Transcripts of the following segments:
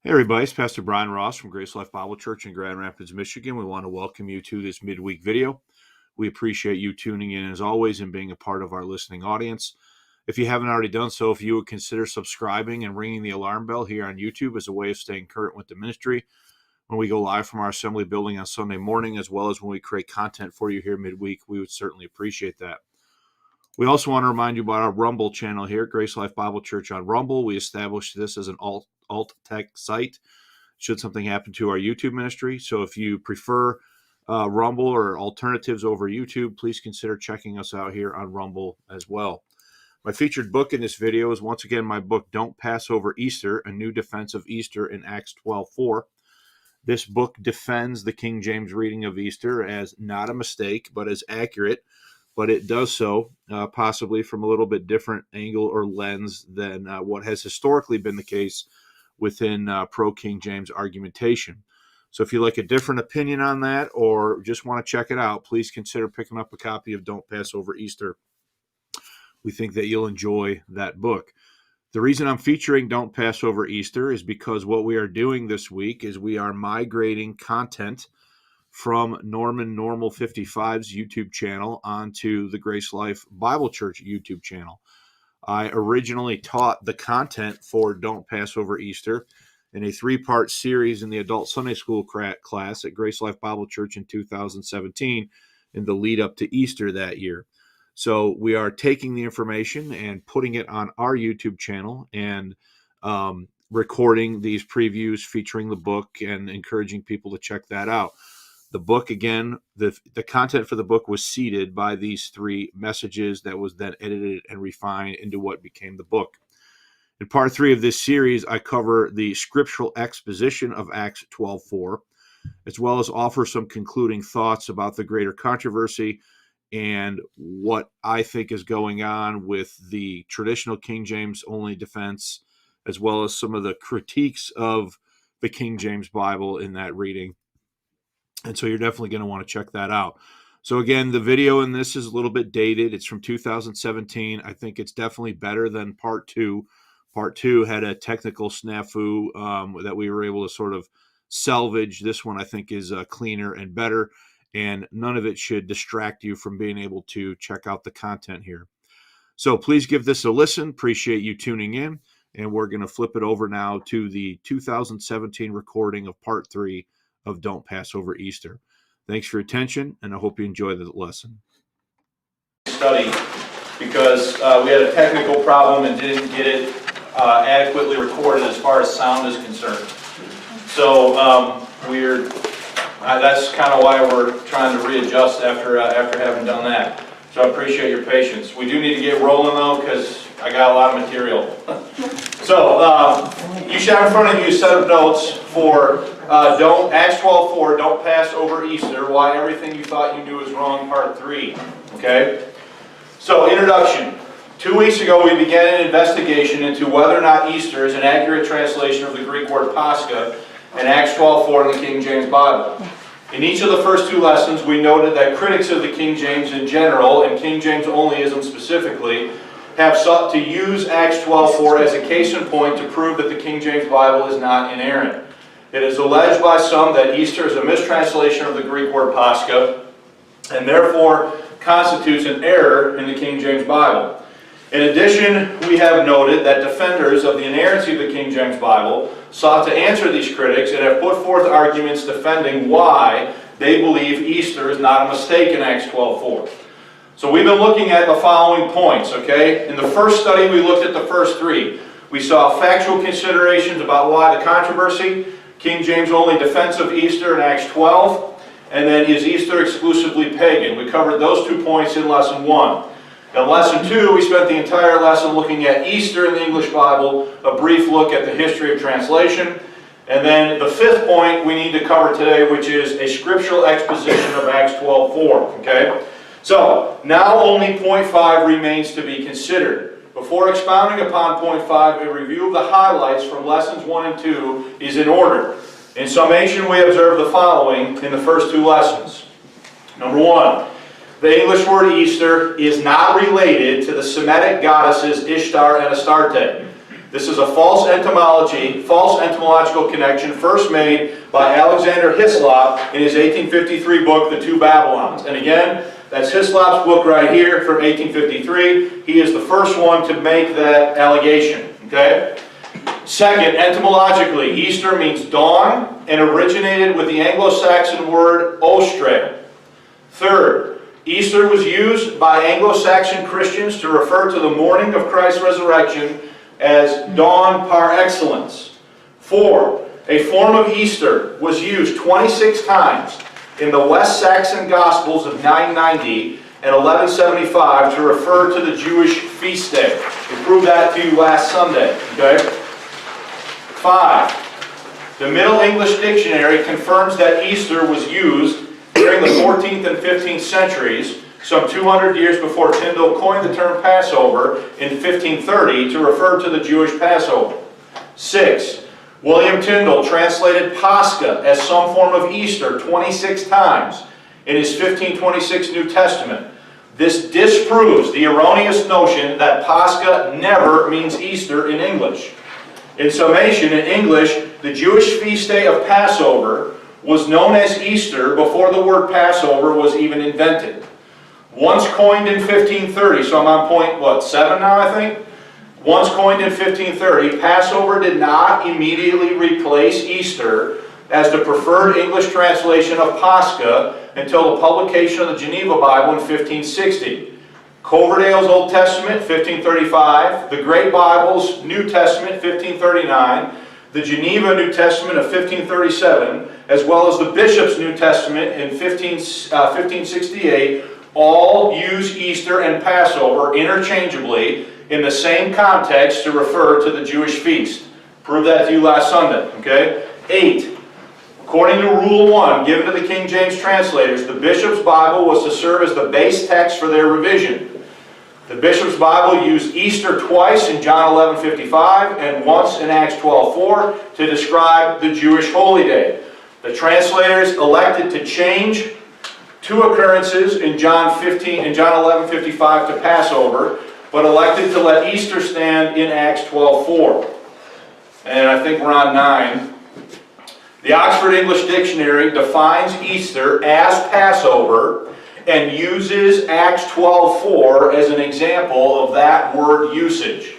Hey everybody, it's Pastor Bryan Ross from Grace Life Bible Church in Grand Rapids, Michigan. We want to welcome you to this midweek video. We appreciate you tuning in as always and being a part of our listening audience. If you haven't already done so, if you would consider subscribing and ringing the alarm bell here on YouTube as a way of staying current with the ministry when we go live from our assembly building on Sunday morning, as well as when we create content for you here midweek, we would certainly appreciate that. We also want to remind you about our Rumble channel here, Grace Life Bible Church on Rumble. We established this as an alt-tech site should something happen to our YouTube ministry. So if you prefer Rumble or alternatives over YouTube, please consider checking us out here on Rumble as well. My featured book in this video is once again my book, Don't Pass Over Easter, A New Defense of Easter in Acts 12:4. This book defends the King James reading of Easter as not a mistake, but as accurate. But it does so possibly from a little bit different angle or lens than what has historically been the case within pro-King James argumentation. So if you like a different opinion on that or just want to check it out, please consider picking up a copy of Don't Pass Over Easter. We think that you'll enjoy that book. The reason I'm featuring Don't Pass Over Easter is because what we are doing this week is we are migrating content from Norman Normal 55's YouTube channel onto the Grace Life Bible Church YouTube channel. I originally taught the content for Don't Pass Over Easter in a 3-part series in the adult Sunday school class at Grace Life Bible Church in 2017 in the lead up to Easter that year. So we are taking the information and putting it on our YouTube channel and recording these previews featuring the book and encouraging people to check that out. The book, again, the content for the book was seeded by these 3 messages that was then edited and refined into what became the book. In part 3 of this series, I cover the scriptural exposition of Acts 12:4, as well as offer some concluding thoughts about the greater controversy and what I think is going on with the traditional King James only defense, as well as some of the critiques of the King James Bible in that reading. And so you're definitely going to want to check that out. So again, the video in this is a little bit dated. It's from 2017. I think it's definitely better than part 2. Part 2 had a technical snafu that we were able to sort of salvage. This one I think is cleaner and better, and none of it should distract you from being able to check out the content here. So please give this a listen. Appreciate you tuning in. And we're going to flip it over now to the 2017 recording of part 3 of Don't Pass Over Easter. Thanks for your attention, and I hope you enjoy the lesson. Study because we had a technical problem and didn't get it adequately recorded as far as sound is concerned. So that's kind of why we're trying to readjust after having done that. So I appreciate your patience. We do need to get rolling though because I got a lot of material. So you should have in front of you a set of notes for Acts 12:4, Don't Pass Over Easter, Why Everything You Thought You Knew Was Wrong, Part 3. Okay? So, introduction. 2 weeks ago, we began an investigation into whether or not Easter is an accurate translation of the Greek word Pascha in Acts 12:4 in the King James Bible. In each of the first 2 lessons, we noted that critics of the King James in general, and King James onlyism specifically, have sought to use Acts 12:4 as a case in point to prove that the King James Bible is not inerrant. It is alleged by some that Easter is a mistranslation of the Greek word Pascha, and therefore constitutes an error in the King James Bible. In addition, we have noted that defenders of the inerrancy of the King James Bible sought to answer these critics and have put forth arguments defending why they believe Easter is not a mistake in Acts 12:4. So we've been looking at the following points, okay? In the first study, we looked at the first 3. We saw factual considerations about why the controversy, King James only defense of Easter in Acts 12, and then is Easter exclusively pagan? We covered those 2 points in lesson 1. In lesson 2, we spent the entire lesson looking at Easter in the English Bible, a brief look at the history of translation, and then the 5th point we need to cover today, which is a scriptural exposition of Acts 12:4. Okay? So, now only point 5 remains to be considered. Before expounding upon point 5, a review of the highlights from lessons 1 and 2 is in order. In summation, we observe the following in the first 2 lessons. Number 1, the English word Easter is not related to the Semitic goddesses Ishtar and Astarte. This is a false etymological connection first made by Alexander Hislop in his 1853 book, The Two Babylons. And again, that's Hislop's book right here from 1853. He is the first one to make that allegation. Okay? Second, etymologically, Easter means dawn and originated with the Anglo-Saxon word ostre. Third, Easter was used by Anglo-Saxon Christians to refer to the morning of Christ's resurrection as dawn par excellence. 4. A form of Easter was used 26 times in the West Saxon Gospels of 990 and 1175 to refer to the Jewish feast day. We proved that to you last Sunday. Okay? 5. The Middle English Dictionary confirms that Easter was used during the 14th and 15th centuries, some 200 years before Tyndale coined the term Passover in 1530 to refer to the Jewish Passover. 6. William Tyndale translated Pascha as some form of Easter 26 times in his 1526 New Testament. This disproves the erroneous notion that Pascha never means Easter in English. In summation, in English, the Jewish feast day of Passover was known as Easter before the word Passover was even invented. Once coined in 1530, so I'm on point, 7 now, I think? Once coined in 1530, Passover did not immediately replace Easter as the preferred English translation of Pascha until the publication of the Geneva Bible in 1560. Coverdale's Old Testament, 1535, the Great Bible's New Testament, 1539, the Geneva New Testament of 1537, as well as the Bishop's New Testament in 1568, all use Easter and Passover interchangeably in the same context to refer to the Jewish feast. Proved that to you last Sunday. Okay? 8. According to Rule 1, given to the King James translators, the Bishop's Bible was to serve as the base text for their revision. The Bishop's Bible used Easter twice in John 11:55 and once in Acts 12:4 to describe the Jewish holy day. The translators elected to change 2 occurrences in John 11:55 to Passover, but elected to let Easter stand in Acts 12:4. And I think we're on 9. The Oxford English Dictionary defines Easter as Passover and uses Acts 12:4 as an example of that word usage.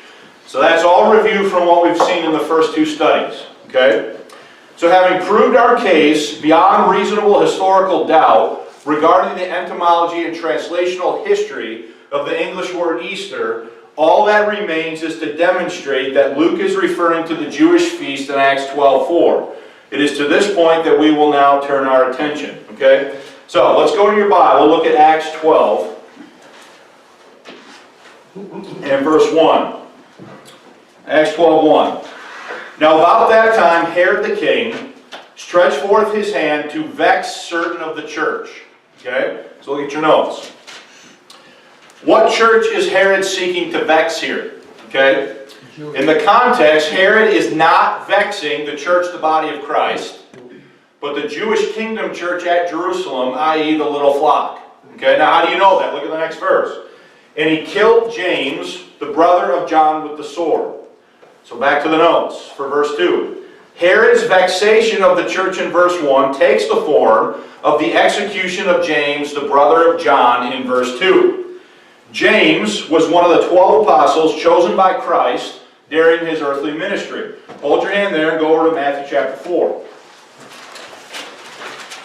So that's all review from what we've seen in the first 2 studies. Okay? So having proved our case beyond reasonable historical doubt regarding the etymology and translational history of the English word Easter, all that remains is to demonstrate that Luke is referring to the Jewish feast in Acts 12:4. It is to this point that we will now turn our attention. Okay? So let's go to your Bible, look at Acts 12 and verse 1. Acts 12:1. Now about that time Herod the king stretched forth his hand to vex certain of the church. Okay? So look at your notes. What church is Herod seeking to vex here? Okay? In the context, Herod is not vexing the church, the body of Christ, but the Jewish kingdom church at Jerusalem, i.e. the little flock. Okay, now how do you know that? Look at the next verse. And he killed James, the brother of John, with the sword. So back to the notes for verse 2. Herod's vexation of the church in verse 1 takes the form of the execution of James, the brother of John, in verse 2. James was one of the 12 apostles chosen by Christ during his earthly ministry. Hold your hand there and go over to Matthew chapter 4.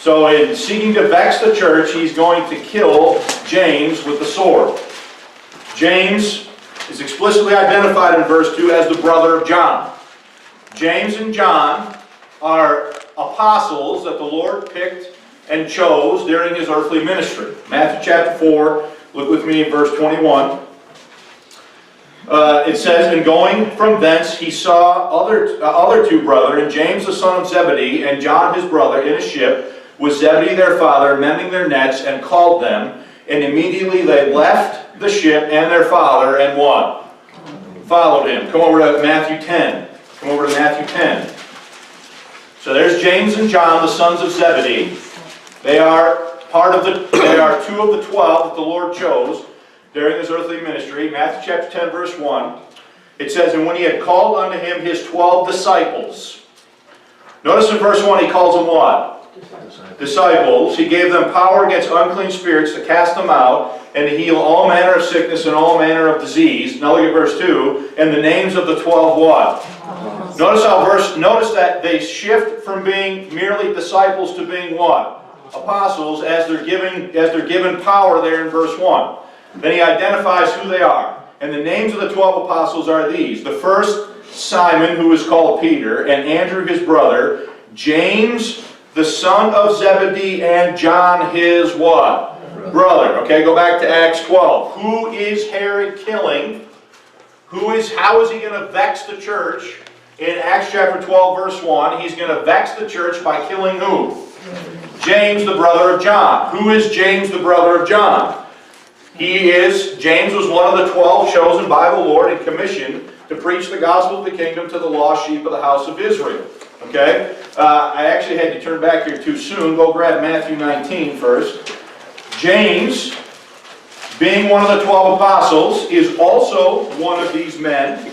So in seeking to vex the church, he's going to kill James with the sword. James is explicitly identified in verse 2 as the brother of John. James and John are apostles that the Lord picked and chose during his earthly ministry. Matthew chapter 4, look with me in verse 21. It says, and going from thence he saw other 2 brethren, James the son of Zebedee and John his brother, in a ship with Zebedee their father, mending their nets, and called them. And immediately they left the ship and their father, and what? Followed him. Come over to Matthew 10. Come over to Matthew 10. So there's James and John, the sons of Zebedee. They are 2 of the 12 that the Lord chose during his earthly ministry. Matthew chapter 10, verse 1. It says, and when he had called unto him his 12 disciples. Notice in verse 1 he calls them what? Disciples. He gave them power against unclean spirits to cast them out and to heal all manner of sickness and all manner of disease. Now look at verse 2. And the names of the 12 what? Notice that they shift from being merely disciples to being what? Apostles, as they're given power there in verse 1. Then he identifies who they are. And the names of the 12 apostles are these. The first, Simon, who is called Peter, and Andrew his brother, James the son of Zebedee, and John his what? Brother. Okay, go back to Acts 12. Who is Herod killing? How is he going to vex the church? In Acts chapter 12, verse 1, he's going to vex the church by killing who? James, the brother of John. Who is James, the brother of John? James was one of the 12 chosen by the Lord and commissioned to preach the gospel of the kingdom to the lost sheep of the house of Israel. Okay? I actually had to turn back here too soon. Go grab Matthew 19 first. James, being one of the 12 apostles, is also one of these men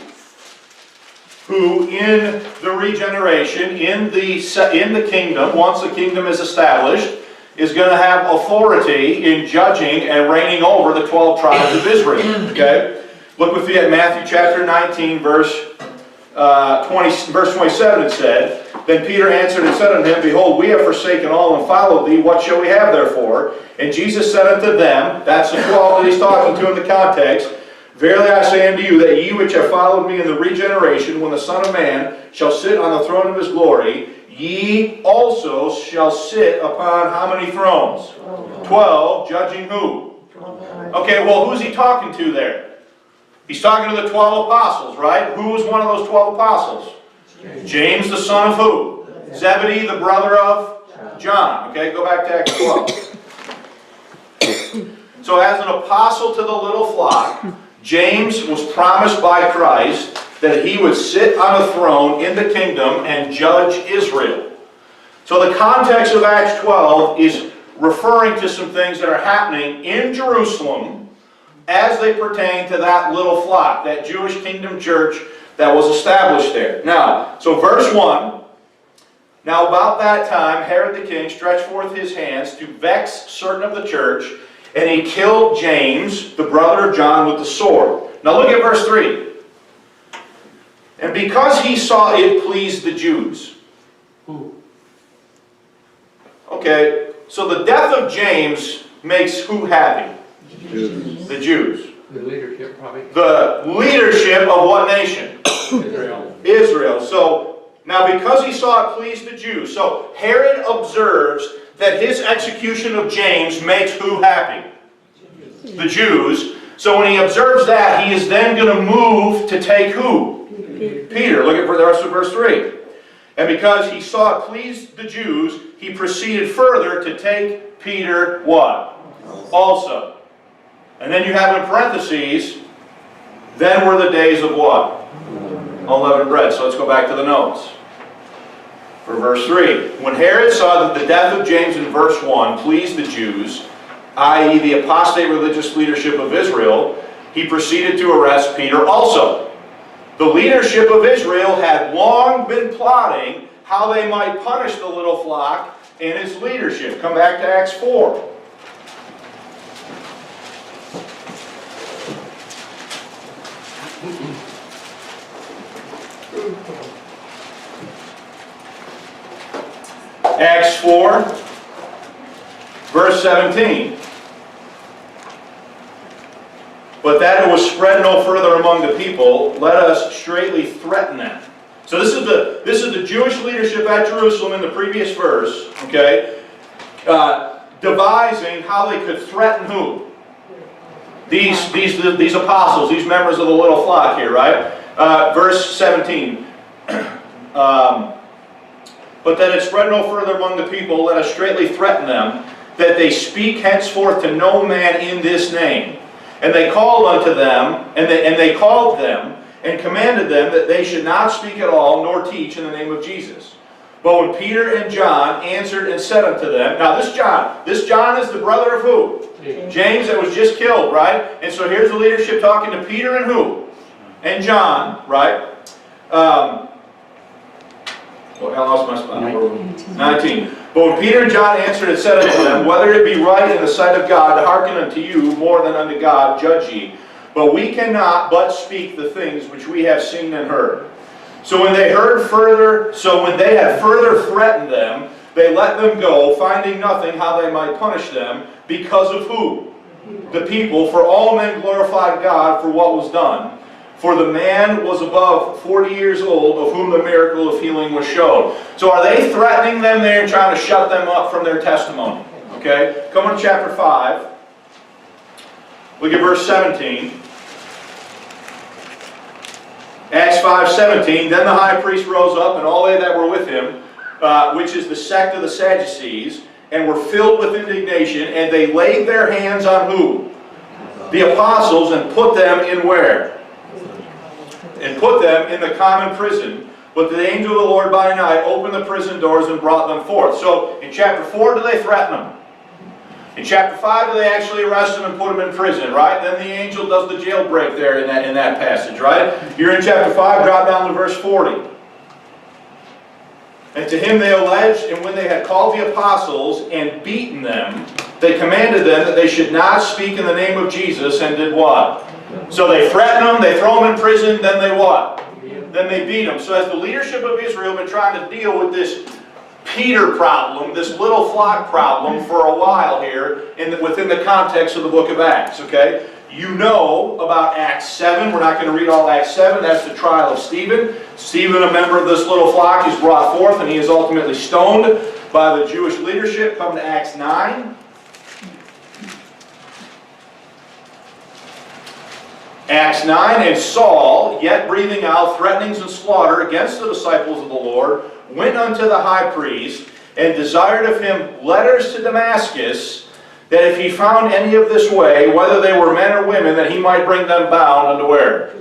who in the regeneration, in the kingdom, once the kingdom is established, is going to have authority in judging and reigning over the 12 tribes of Israel. Okay? Look with me at Matthew chapter 19, verse 27, it said, Then Peter answered and said unto him, Behold, we have forsaken all and followed thee. What shall we have therefore? And Jesus said unto them, that's the 12 that he's talking to in the context, Verily I say unto you, that ye which have followed me in the regeneration, when the Son of Man shall sit on the throne of his glory, ye also shall sit upon how many thrones? 12, judging who? Okay, well, who's he talking to there? He's talking to the 12 apostles, right? Who was one of those 12 apostles? James, the son of who? Zebedee, the brother of John. Okay, go back to Acts 12. So as an apostle to the little flock, James was promised by Christ that he would sit on a throne in the kingdom and judge Israel. So the context of Acts 12 is referring to some things that are happening in Jerusalem as they pertain to that little flock, that Jewish kingdom church that was established there. Now, so verse 1, Now about that time Herod the king stretched forth his hands to vex certain of the church, and he killed James, the brother of John, with the sword. Now look at verse 3. And because he saw it pleased the Jews. Okay, so the death of James makes who happy? Jews. The Jews. The leadership, probably. The leadership of what nation? Israel. Israel. So, now because he saw it pleased the Jews. So, Herod observes that his execution of James makes who happy? The Jews. So when he observes that, he is then going to move to take who? Peter. Look at the rest of verse 3. And because he saw it pleased the Jews, he proceeded further to take Peter what? Also. And then you have in parentheses, then were the days of what? Unleavened bread. So let's go back to the notes. For verse 3. When Herod saw that the death of James in verse 1 pleased the Jews, i.e. the apostate religious leadership of Israel, he proceeded to arrest Peter also. The leadership of Israel had long been plotting how they might punish the little flock and its leadership. Come back to Acts 4. Acts 4, verse 17. But that it was spread no further among the people, let us straitly threaten them. So this is the Jewish leadership at Jerusalem in the previous verse, okay, devising how they could threaten who? These apostles, these members of the little flock here, right? Verse 17. But that it spread no further among the people, let us straitly threaten them, that they speak henceforth to no man in this name. And they called unto them, and they called them, and commanded them that they should not speak at all, nor teach in the name of Jesus. But when Peter and John answered and said unto them, now this John is the brother of who? James that was just killed, right? And so here's the leadership talking to Peter and who? and John, right? Well, I lost my spot. 19. But when Peter and John answered and said unto them, whether it be right in the sight of God to hearken unto you more than unto God, judge ye. But we cannot but speak the things which we have seen and heard. So when they had further threatened them, they let them go, finding nothing how they might punish them, because of who? The people. For all men glorified God for what was done. For the man was above 40 years old, of whom the miracle of healing was showed. So are they threatening them there and trying to shut them up from their testimony? Okay, come on to chapter 5. Look at verse 17. Acts 5:17. Then the high priest rose up, and all they that were with him, which is the sect of the Sadducees, and were filled with indignation, and they laid their hands on who? The apostles, and put them in where? And put them in the common prison. But the angel of the Lord by night opened the prison doors and brought them forth. So in chapter 4, do they threaten them? In chapter 5, do they actually arrest them and put them in prison, right? Then the angel does the jailbreak there in that passage, right? Here in chapter 5, drop down to verse 40. And to him they alleged, and when they had called the apostles and beaten them, they commanded them that they should not speak in the name of Jesus, and did what? So they threaten them, they throw them in prison, then they what? Then they beat them. So as the leadership of Israel have been trying to deal with this Peter problem, this little flock problem for a while here within the context of the book of Acts, okay? You know about Acts 7. We're not going to read all Acts 7. That's the trial of Stephen. Stephen, a member of this little flock, is brought forth, and he is ultimately stoned by the Jewish leadership. Come to Acts 9. Acts 9, and Saul, yet breathing out threatenings and slaughter against the disciples of the Lord, went unto the high priest, and desired of him letters to Damascus, that if he found any of this way, whether they were men or women, that he might bring them bound unto where?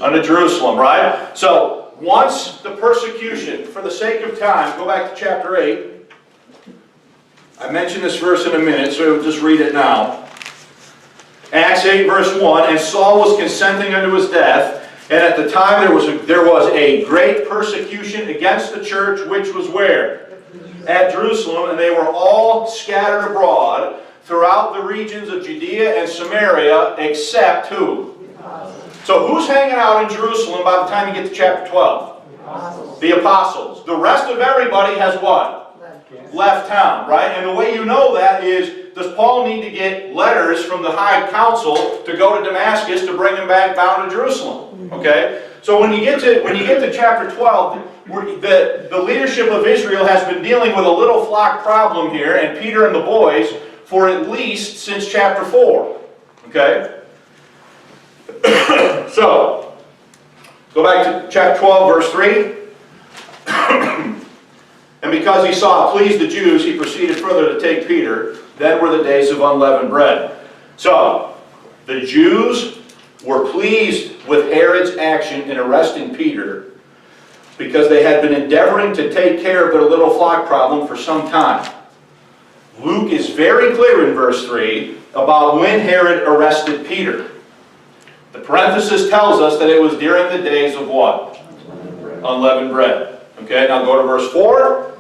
Unto Jerusalem, right? So, once the persecution, for the sake of time, go back to chapter 8. I mentioned this verse in a minute, so we'll just read it now. Acts 8 verse 1, and Saul was consenting unto his death, and at the time there was a great persecution against the church, which was where? At Jerusalem, and they were all scattered abroad throughout the regions of Judea and Samaria, except who? So who's hanging out in Jerusalem by the time you get to chapter 12? The apostles. The rest of everybody has what? Left town, right? And the way you know that is, does Paul need to get letters from the high council to go to Damascus to bring him back bound to Jerusalem? Okay? So when you get to chapter 12, the leadership of Israel has been dealing with a little flock problem here, and Peter and the boys, for at least since chapter 4. Okay? So, go back to chapter 12, verse 3. And because he saw it pleased the Jews, he proceeded further to take Peter. Then were the days of unleavened bread. So, the Jews were pleased with Herod's action in arresting Peter because they had been endeavoring to take care of their little flock problem for some time. Luke is very clear in verse 3 about when Herod arrested Peter. The parenthesis tells us that it was during the days of what? Unleavened bread. Okay, now go to verse 4.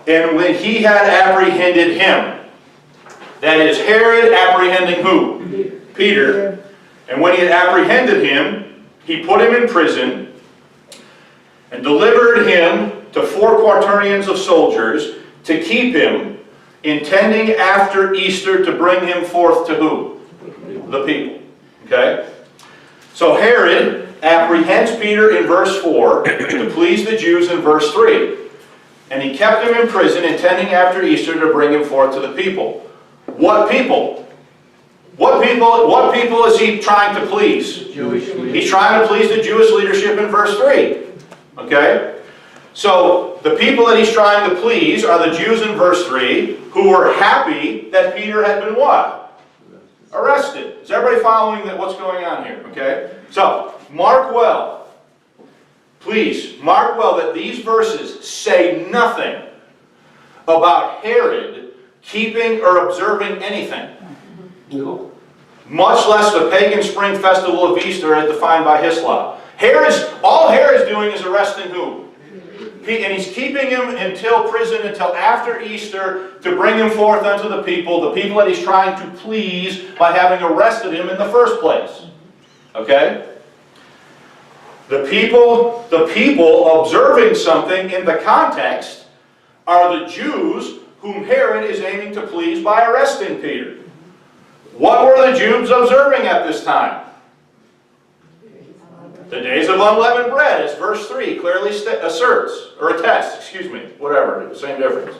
And when he had apprehended him, that is Herod apprehending who? Peter. And when he had apprehended him, he put him in prison and delivered him to 4 quaternions of soldiers to keep him, intending after Easter to bring him forth to who? The people. Okay? So Herod apprehends Peter in verse 4 to please the Jews in verse 3. And he kept him in prison, intending after Easter to bring him forth to the people. What people? What people is he trying to please? He's trying to please the Jewish leadership in verse 3. Okay? So, the people that he's trying to please are the Jews in verse 3, who were happy that Peter had been what? Arrested. Is everybody following what's going on here? Okay? So, mark well. Please, mark well that these verses say nothing about Herod keeping or observing anything. No. much less the pagan spring festival of Easter as defined by Hislop. All Herod's doing is arresting who? And he's keeping him until prison, until after Easter, to bring him forth unto the people that he's trying to please by having arrested him in the first place. Okay? The people observing something in the context are the Jews whom Herod is aiming to please by arresting Peter. What were the Jews observing at this time? The days of unleavened bread, as verse 3 clearly asserts, or attests, excuse me, whatever, same difference.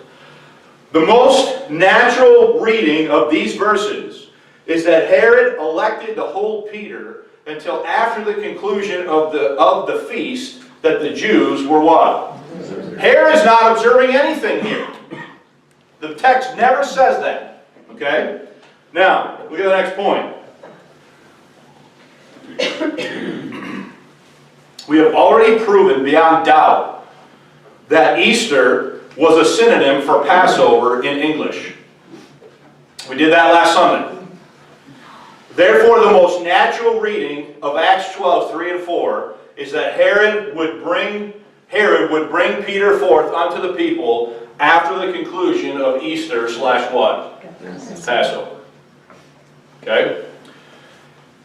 The most natural reading of these verses is that Herod elected to hold Peter until after the conclusion of the feast that the Jews were what? Herod is not observing anything here. The text never says that. Okay? Now, look at the next point. We have already proven beyond doubt that Easter was a synonym for Passover in English. We did that last Sunday. Therefore, the most natural reading of Acts 12, 3 and 4 is that Herod would bring Peter forth unto the people after the conclusion of Easter / what? Passover. Okay?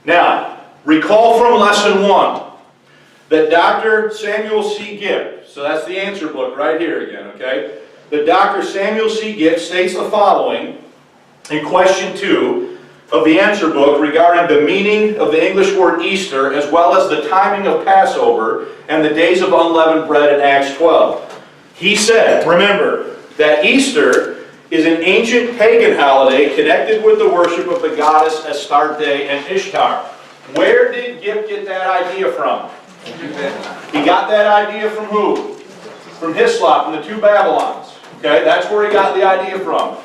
Now, recall from lesson 1 that Dr. Samuel C. Gibb, so that's the answer book right here again, okay? That Dr. Samuel C. Gibb states the following in question 2 of the answer book regarding the meaning of the English word Easter, as well as the timing of Passover and the days of unleavened bread in Acts 12. He said, remember, that Easter is an ancient pagan holiday connected with the worship of the goddess Astarte and Ishtar. Where did Gibb get that idea from? He got that idea from who? From Hislop and the two Babylons. Okay, that's where he got the idea from.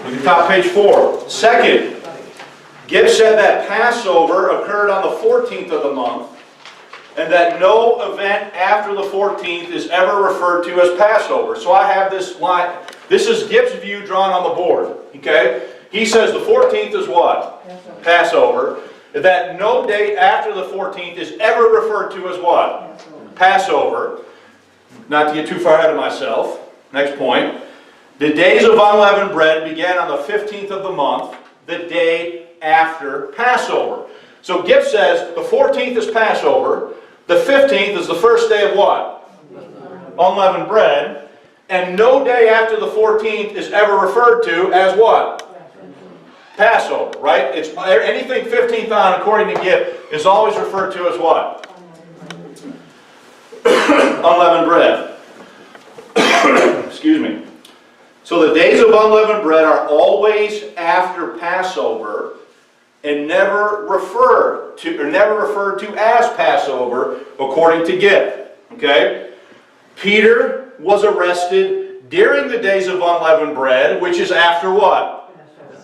Look at top page 4. Second, Gibb said that Passover occurred on the 14th of the month, and that no event after the 14th is ever referred to as Passover. So I have this line. This is Gibb's view drawn on the board. Okay? He says the 14th is what? Passover. That no date after the 14th is ever referred to as what? Passover. Not to get too far ahead of myself. Next point. The days of unleavened bread began on the 15th of the month, the day after Passover. So Gibb says the 14th is Passover, the 15th is the first day of what? Unleavened bread, and no day after the 14th is ever referred to as what? Passover, right? It's anything 15th on, according to Gibb, is always referred to as what? Unleavened bread. Excuse me. So the days of unleavened bread are always after Passover and never referred to as Passover, according to Gibb. Okay? Peter was arrested during the days of unleavened bread, which is after what?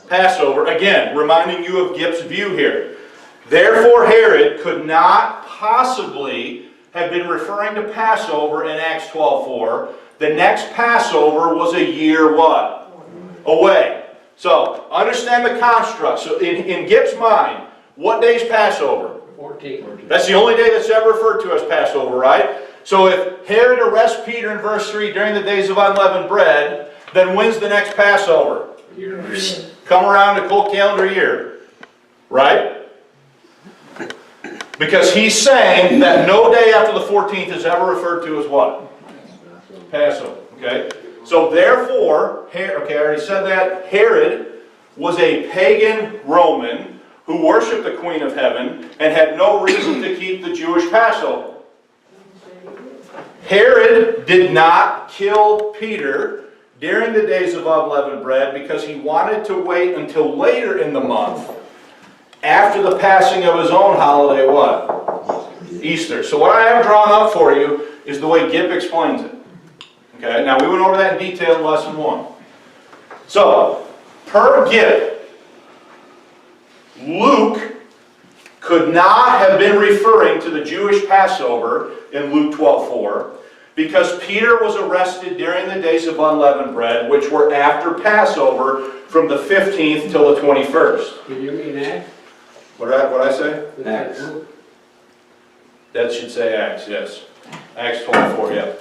Passover. Again, reminding you of Gibb's view here. Therefore, Herod could not possibly have been referring to Passover in Acts 12:4. The next Passover was a year what? Away. So, understand the construct. So, in Gibb's mind, what day is Passover? 14. That's the only day that's ever referred to as Passover, right? So, if Herod arrests Peter in verse 3 during the days of unleavened bread, then when's the next Passover? Come around the whole calendar year. Right? Because he's saying that no day after the 14th is ever referred to as what? Passover. Okay? So therefore, okay, I already said that, Herod was a pagan Roman who worshipped the Queen of Heaven and had no reason to keep the Jewish Passover. Herod did not kill Peter during the days of unleavened bread because he wanted to wait until later in the month after the passing of his own holiday, what? Easter. So what I have drawn up for you is the way Gibb explains it. Okay, now we went over that in detail in lesson 1. So, per Gibb, Luke could not have been referring to the Jewish Passover in Luke 12:4 because Peter was arrested during the days of unleavened bread, which were after Passover, from the 15th till the 21st. Do you mean Acts? What did I say? Acts. That should say Acts, yes. Acts 24, yeah.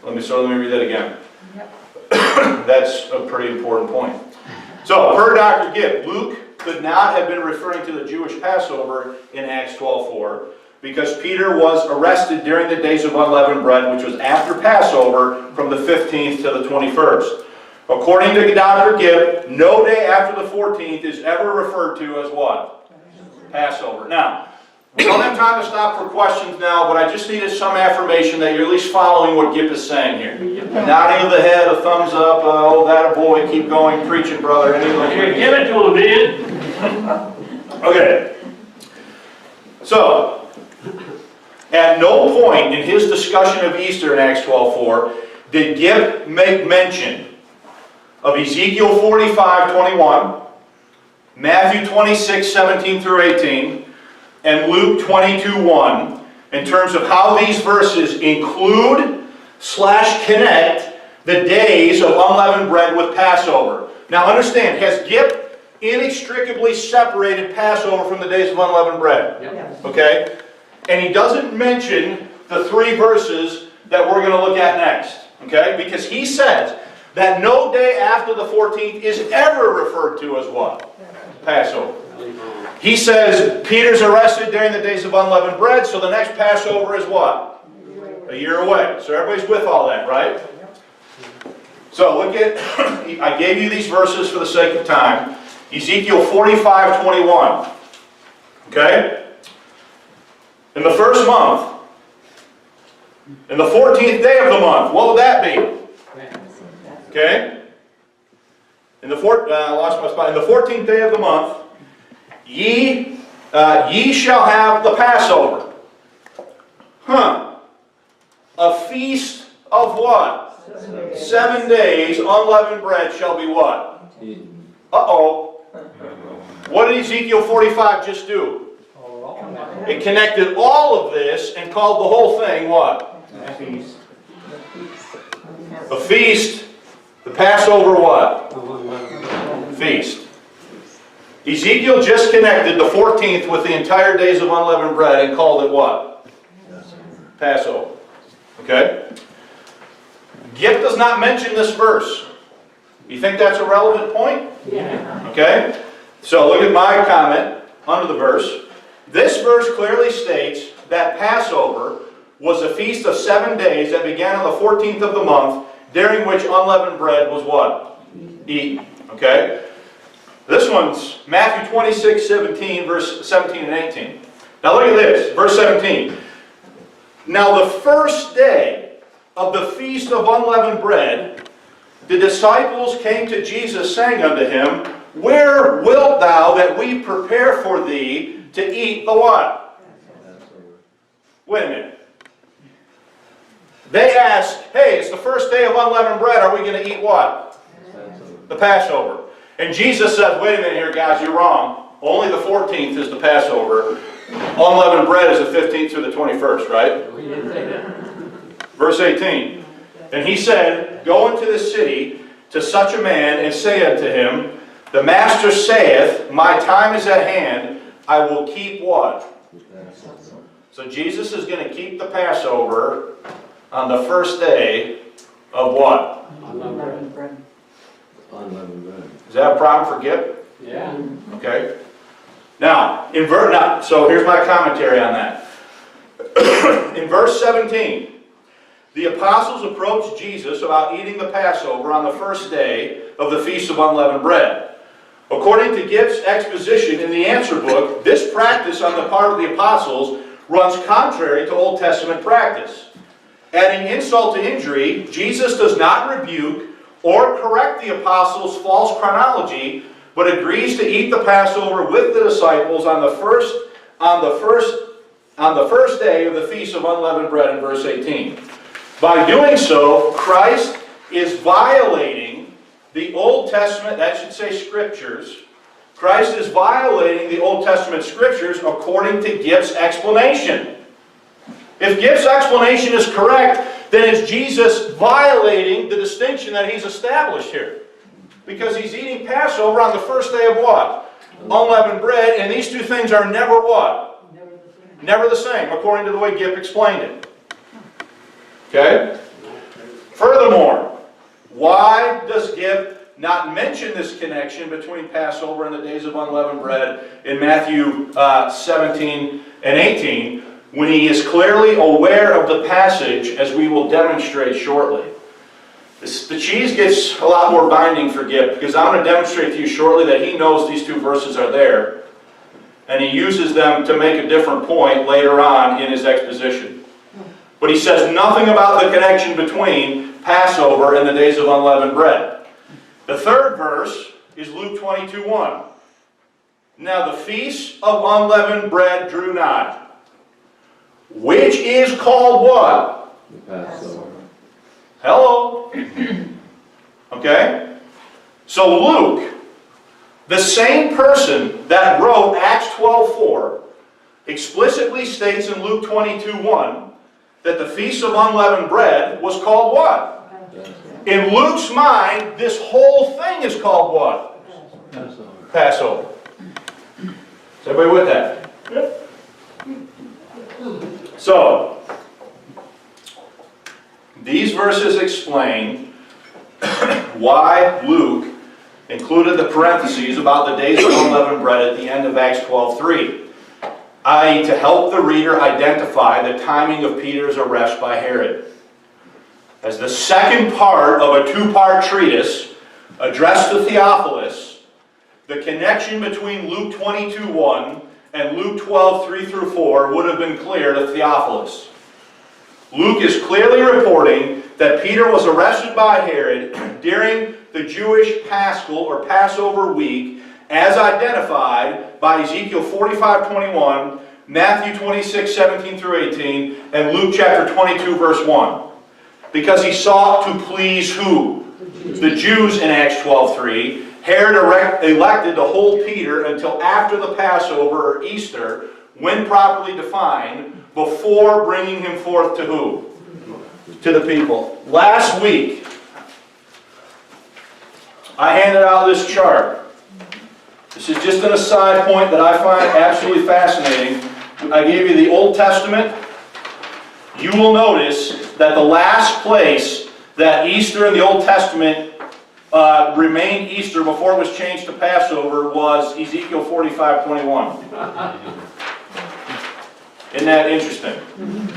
Let me read that again. That's a pretty important point. So, per Dr. Gibb, Luke could not have been referring to the Jewish Passover in Acts 12:4, because Peter was arrested during the days of unleavened bread, which was after Passover, from the 15th to the 21st. According to Dr. Gibb, no day after the 14th is ever referred to as what? Passover. Now, we don't have time to stop for questions now, but I just needed some affirmation that you're at least following what Gibb is saying here. Nodding of the head, a thumbs up, oh, that a boy, keep going, preaching, brother. Anything like that. Give it to him, man. Okay. So, at no point in his discussion of Easter in Acts 12:4 did Gibb make mention of Ezekiel 45:21, Matthew 26:17 through 18, and Luke 22:1 in terms of how these verses include / connect the days of unleavened bread with Passover. Now understand, has Gibb inextricably separated Passover from the days of unleavened bread? Yep. Okay? And he doesn't mention the 3 verses that we're going to look at next. Okay? Because he says that no day after the 14th is ever referred to as what? Passover. He says Peter's arrested during the days of unleavened bread, so the next Passover is what? A year away. So everybody's with all that, right? So look at, I gave you these verses for the sake of time. Ezekiel 45:21. Okay? In the first month, in the 14th day of the month, what would that be? Okay? In the 14th day of the month, ye shall have the Passover. A feast of what? 7 days, unleavened bread shall be what? Uh-oh. What did Ezekiel 45 just do? It connected all of this and called the whole thing what? Feast. The feast. The Passover what? Feast. Ezekiel just connected the 14th with the entire days of unleavened bread and called it what? Passover. Okay? Gibb does not mention this verse. You think that's a relevant point? Yeah. Okay? So look at my comment under the verse. This verse clearly states that Passover was a feast of 7 days that began on the 14th of the month, during which unleavened bread was what? Eaten. Okay? This one's Matthew 26:17, verse 17 and 18. Now look at this, verse 17. Now the first day of the feast of unleavened bread, the disciples came to Jesus, saying unto him, Where wilt thou that we prepare for thee to eat the what? Wait a minute. They asked, hey, it's the first day of unleavened bread, are we going to eat what? The Passover. And Jesus said, wait a minute here, guys, you're wrong. Only the 14th is the Passover. Unleavened bread is the 15th through the 21st, right? We didn't say that. Verse 18. And he said, Go into the city to such a man, and say unto him, The master saith, My time is at hand, I will keep what? So Jesus is going to keep the Passover on the first day of what? Unleavened bread. Is that a problem for Gibb? Yeah. Okay. Now, so here's my commentary on that. In verse 17, the apostles approached Jesus about eating the Passover on the first day of the Feast of Unleavened Bread. According to Gibb's exposition in the answer book, this practice on the part of the apostles runs contrary to Old Testament practice. Adding insult to injury, Jesus does not rebuke or correct the apostles' false chronology, but agrees to eat the Passover with the disciples on the first day of the Feast of Unleavened Bread in verse 18. By doing so, Christ is violating the Old Testament, that should say Scriptures. Christ is violating the Old Testament Scriptures according to Gibb's explanation. If Gibb's explanation is correct, then is Jesus violating the distinction that he's established here? Because he's eating Passover on the first day of what? Unleavened bread, and these two things are never what? Never the same, according to the way Gipp explained it. Okay? Furthermore, why does Gipp not mention this connection between Passover and the days of unleavened bread in Matthew 17 and 18 when he is clearly aware of the passage, as we will demonstrate shortly? The cheese gets a lot more binding for Gipp, because I'm going to demonstrate to you shortly that he knows these two verses are there, and he uses them to make a different point later on in his exposition. But he says nothing about the connection between Passover and the days of unleavened bread. The third verse is Luke 22:1. Now the feast of unleavened bread drew nigh, which is called what? The Passover. Hello. Okay? So Luke, the same person that wrote Acts 12:4, explicitly states in Luke 22:1 that the Feast of Unleavened Bread was called what? In Luke's mind, this whole thing is called what? Passover. Passover. Is everybody with that? Yep. So, these verses explain why Luke included the parentheses about the days of unleavened bread at the end of Acts 12:3, i.e. to help the reader identify the timing of Peter's arrest by Herod. As the second part of a two-part treatise addressed to Theophilus, the connection between Luke 22:1 and Luke 12:3-4 would have been clear to Theophilus. Luke is clearly reporting that Peter was arrested by Herod during the Jewish Paschal or Passover week as identified by Ezekiel 45:21, Matthew 26:17-18, and Luke chapter 22 verse 1. Because he sought to please who? The Jews in Acts 12:3. Herod elected to hold Peter until after the Passover or Easter, when properly defined, before bringing him forth to who? To the people. Last week, I handed out this chart. This is just an aside point that I find absolutely fascinating. I gave you the Old Testament. You will notice that the last place that Easter in the Old Testament remained Easter before it was changed to Passover was Ezekiel 45:21. Isn't that interesting?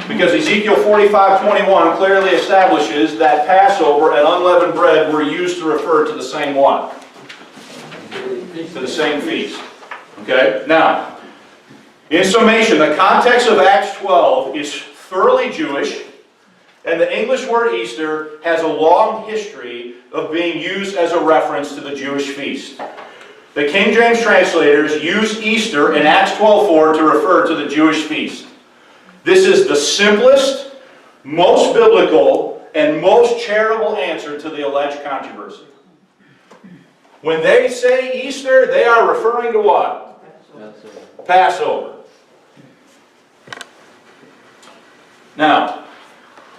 Because Ezekiel 45:21 clearly establishes that Passover and unleavened bread were used to refer to the same one. To the same feast. Okay? Now, in summation, the context of Acts 12 is thoroughly Jewish, and the English word Easter has a long history of being used as a reference to the Jewish feast. The King James translators use Easter in Acts 12:4 to refer to the Jewish feast. This is the simplest, most biblical, and most charitable answer to the alleged controversy. When they say Easter, they are referring to what? Passover. Now,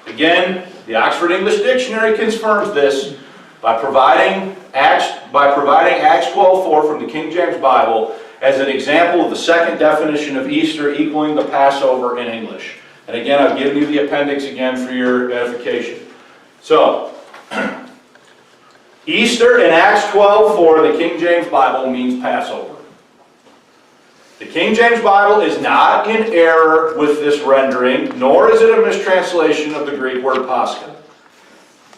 again, the Oxford English Dictionary confirms this by providing Acts 12:4 from the King James Bible as an example of the second definition of Easter equaling the Passover in English. And again, I've given you the appendix again for your edification. So, Easter in Acts 12:4, the King James Bible, means Passover. The King James Bible is not in error with this rendering, nor is it a mistranslation of the Greek word Pascha.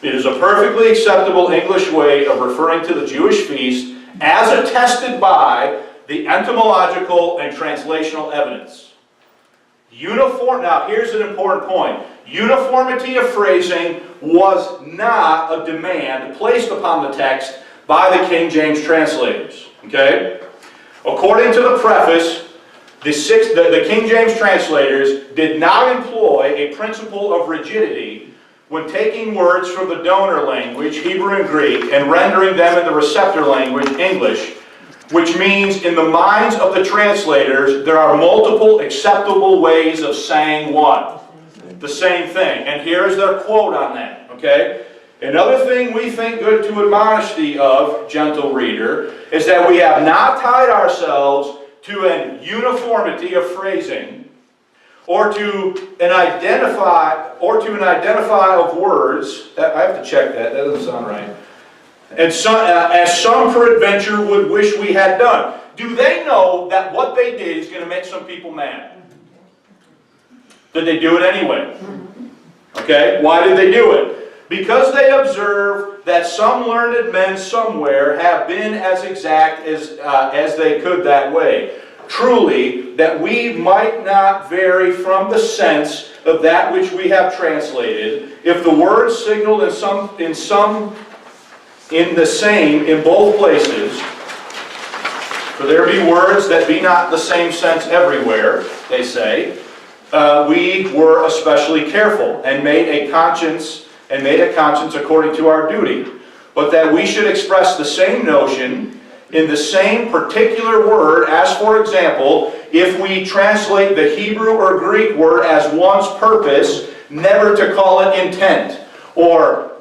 It is a perfectly acceptable English way of referring to the Jewish feast as attested by the etymological and translational evidence. Now, here's an important point. Uniformity of phrasing was not a demand placed upon the text by the King James translators. Okay? According to the preface, the King James translators did not employ a principle of rigidity when taking words from the donor language, Hebrew and Greek, and rendering them in the receptor language, English, which means in the minds of the translators, there are multiple acceptable ways of saying what? the same thing. And here's their quote on that, okay? Another thing we think good to admonish thee of, gentle reader, is that we have not tied ourselves to an uniformity of phrasing, or to an identify of words. I have to check that. That doesn't sound right. And as some peradventure would wish we had done. Do they know that what they did is going to make some people mad? Did they do it anyway? Okay, why did they do it? Because they observe that some learned men somewhere have been as exact as they could that way. Truly, that we might not vary from the sense of that which we have translated, if the words signaled in the same in both places, for there be words that be not the same sense everywhere, they say, we were especially careful and made a conscience according to our duty, but that we should express the same notion in the same particular word, as for example, if we translate the Hebrew or Greek word as one's purpose, never to call it intent, or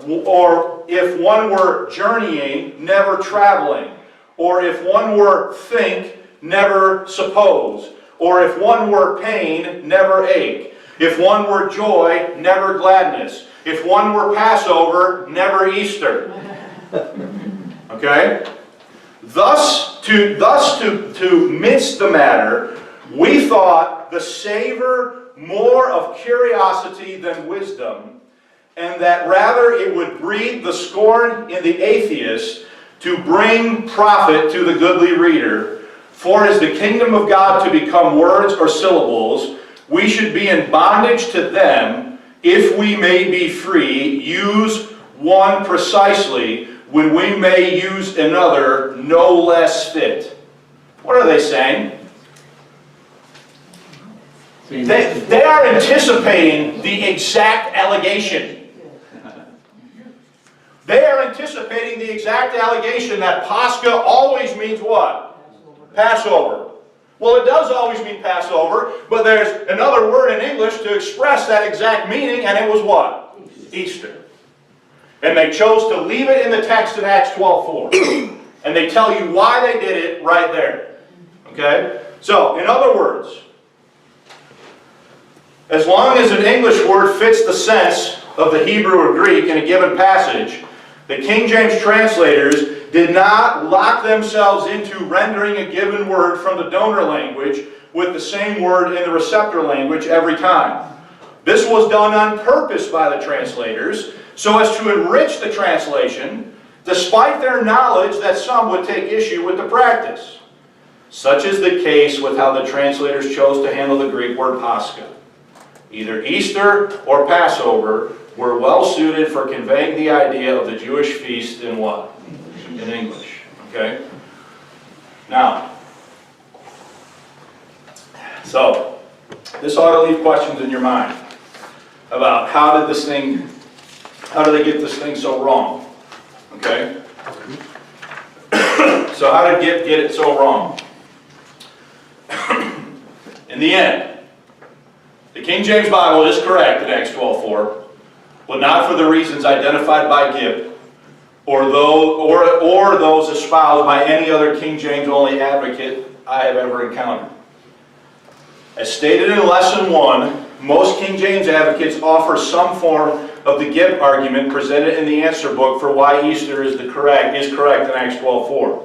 if one were journeying, never traveling, or if one were think, never suppose, or if one were pain, never ache, if one were joy, never gladness, if one were Passover, never Easter. Okay? Thus to mince the matter, we thought the savor more of curiosity than wisdom, and that rather it would breed the scorn in the atheist to bring profit to the goodly reader. For is the kingdom of God to become words or syllables, we should be in bondage to them, if we may be free, use one precisely, when we may use another no less fit. What are they saying? They are anticipating the exact allegation. They are anticipating the exact allegation that Pascha always means what? Passover. Well, it does always mean Passover, but there's another word in English to express that exact meaning, and it was what? Easter. And they chose to leave it in the text in Acts 12:4. And they tell you why they did it right there. Okay? So, in other words, as long as an English word fits the sense of the Hebrew or Greek in a given passage, the King James translators did not lock themselves into rendering a given word from the donor language with the same word in the receptor language every time. This was done on purpose by the translators so as to enrich the translation, despite their knowledge that some would take issue with the practice. Such is the case with how the translators chose to handle the Greek word Pascha. Either Easter or Passover were well suited for conveying the idea of the Jewish feast in what? In English. Okay? Now, so, this ought to leave questions in your mind about how did they get this thing so wrong? Okay? So how did get it so wrong? In the end, the King James Bible is correct in Acts 12:4, but not for the reasons identified by Gibb, or those espoused by any other King James only advocate I have ever encountered. As stated in Lesson 1, most King James advocates offer some form of the Gibb argument presented in the answer book for why Easter is correct in Acts 12:4.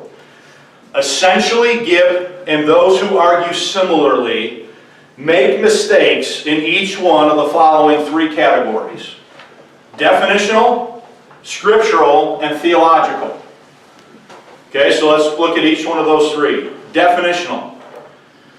Essentially, Gibb and those who argue similarly make mistakes in each one of the following three categories: definitional, scriptural, and theological. Okay, so let's look at each one of those three. Definitional.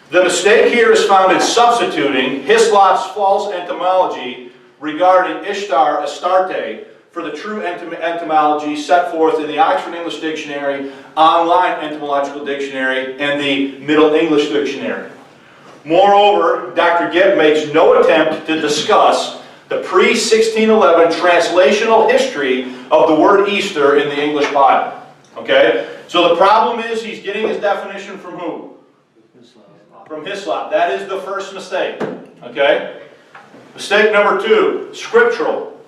The mistake here is found in substituting Hislop's false etymology regarding Ishtar, Astarte, for the true etymology set forth in the Oxford English Dictionary, Online Etymological Dictionary, and the Middle English Dictionary. Moreover, Dr. Gibb makes no attempt to discuss the pre-1611 translational history of the word Easter in the English Bible. Okay? So the problem is he's getting his definition from who? From Hislop. That is the first mistake. Okay? Mistake number 2, scriptural.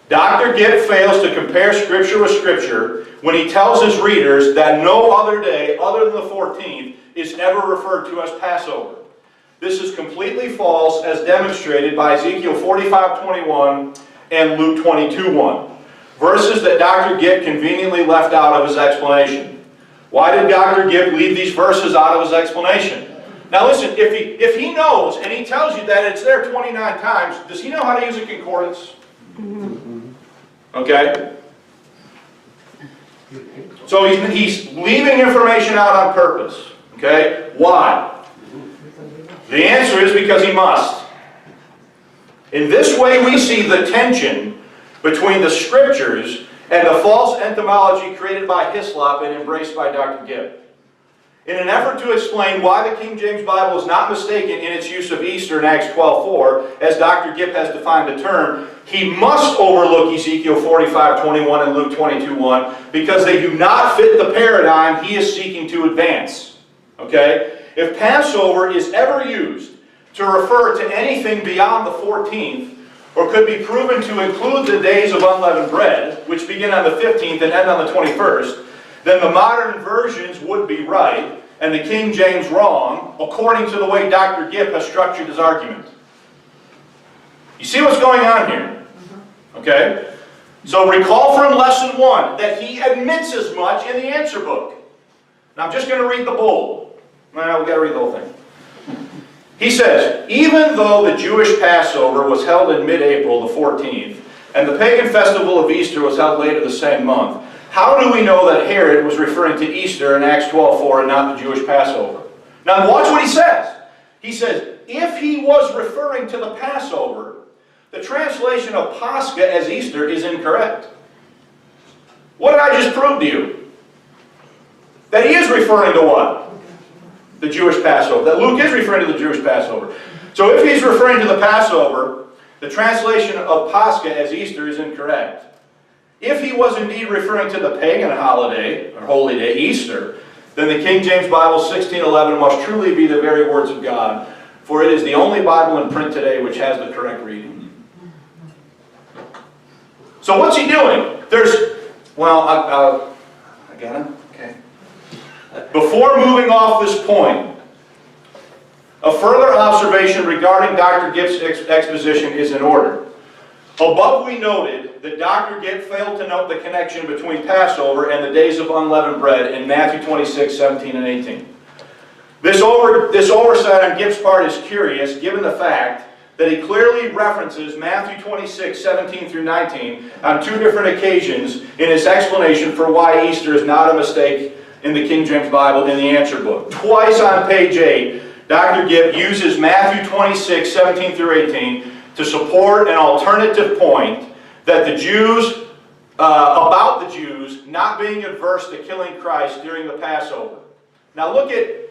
Dr. Gibb fails to compare Scripture with Scripture when he tells his readers that no other day other than the 14th is ever referred to as Passover. This is completely false, as demonstrated by Ezekiel 45:21 and Luke 22:1, verses that Dr. Gibb conveniently left out of his explanation. Why did Dr. Gibb leave these verses out of his explanation? Now listen, if he knows and he tells you that it's there 29 times, does he know how to use a concordance? Okay? So he's leaving information out on purpose. Okay? Why? The answer is because he must. In this way we see the tension between the Scriptures and the false entomology created by Hislop and embraced by Dr. Gibb. In an effort to explain why the King James Bible is not mistaken in its use of Easter in Acts 12:4, as Dr. Gibb has defined the term, he must overlook Ezekiel 45:21 and Luke 22:1 because they do not fit the paradigm he is seeking to advance. Okay? If Passover is ever used to refer to anything beyond the 14th, or could be proven to include the days of unleavened bread, which begin on the 15th and end on the 21st, then the modern versions would be right, and the King James wrong, according to the way Dr. Gibb has structured his argument. You see what's going on here? Okay? So recall from lesson 1 that he admits as much in the answer book. Now I'm just going to read the bold. Well, we've got to read the whole thing. He says, even though the Jewish Passover was held in mid-April, the 14th, and the pagan festival of Easter was held later the same month, how do we know that Herod was referring to Easter in Acts 12:4 and not the Jewish Passover? Now watch what he says. He says, if he was referring to the Passover, the translation of Pascha as Easter is incorrect. What did I just prove to you? That he is referring to what? The Jewish Passover. That Luke is referring to the Jewish Passover. So if he's referring to the Passover, the translation of Pascha as Easter is incorrect. If he was indeed referring to the pagan holiday, or holy day, Easter, then the King James Bible 1611 must truly be the very words of God, for it is the only Bible in print today which has the correct reading. So what's he doing? I got him? Okay. Before moving off this point, a further observation regarding Dr. Gibb's exposition is in order. Above we noted that Dr. Gibb failed to note the connection between Passover and the days of unleavened bread in Matthew 26, 17, and 18. This oversight on Gibb's part is curious given the fact that he clearly references Matthew 26, 17 through 19 on 2 different occasions in his explanation for why Easter is not a mistake in the King James Bible in the answer book. Twice on page 8, Dr. Gibb uses Matthew 26, 17 through 18 to support an alternative point that the Jews, about the Jews not being adverse to killing Christ during the Passover. Now look at,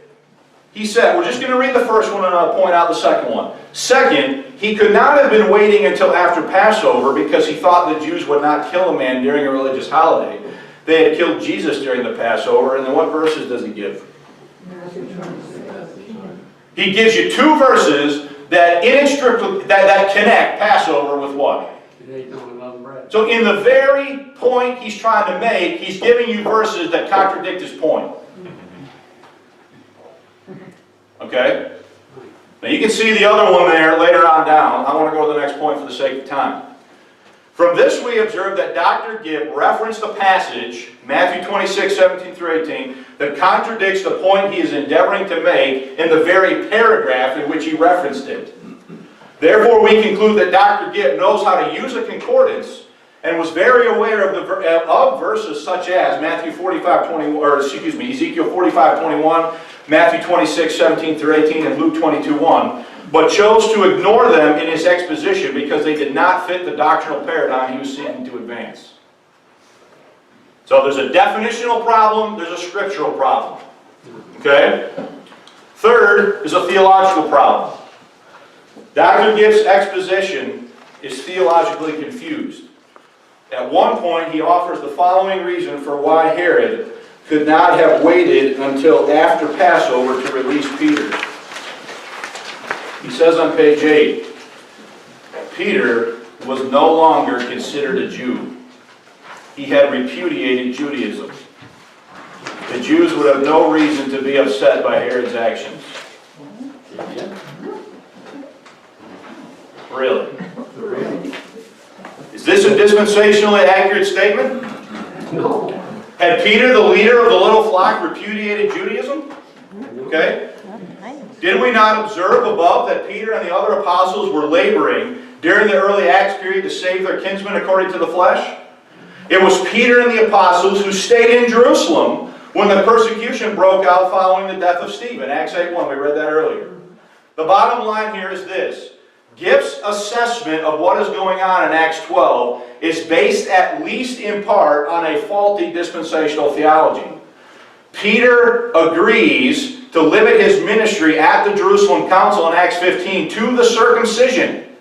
he said, we're just going to read the first one and I'll point out the second one. Second, he could not have been waiting until after Passover because he thought the Jews would not kill a man during a religious holiday. They had killed Jesus during the Passover, and then what verses does he give? He gives you 2 verses that inextricably that connect Passover with what? So in the very point he's trying to make, he's giving you verses that contradict his point. Okay? Now you can see the other one there later on down. I want to go to the next point for the sake of time. From this we observe that Dr. Gibb referenced a passage, Matthew 26, 17 through 18, that contradicts the point he is endeavoring to make in the very paragraph in which he referenced it. Therefore we conclude that Dr. Gibb knows how to use a concordance and was very aware of verses such as Ezekiel 45:21, Matthew 26, 17 through 18, and Luke 22:1, but chose to ignore them in his exposition because they did not fit the doctrinal paradigm he was seeking to advance. So there's a definitional problem, there's a scriptural problem. Okay? Third is a theological problem. Dr. Gibb's exposition is theologically confused. At one point, he offers the following reason for why Herod could not have waited until after Passover to release Peter. He says on page 8, Peter was no longer considered a Jew. He had repudiated Judaism. The Jews would have no reason to be upset by Herod's actions. Really? Is this a dispensationally accurate statement? No. Had Peter, the leader of the little flock, repudiated Judaism? Okay. Did we not observe above that Peter and the other apostles were laboring during the early Acts period to save their kinsmen according to the flesh? It was Peter and the apostles who stayed in Jerusalem when the persecution broke out following the death of Stephen. Acts 8:1, we read that earlier. The bottom line here is this. Gift's assessment of what is going on in Acts 12 is based at least in part on a faulty dispensational theology. Peter agrees to limit his ministry at the Jerusalem Council in Acts 15 to the circumcision,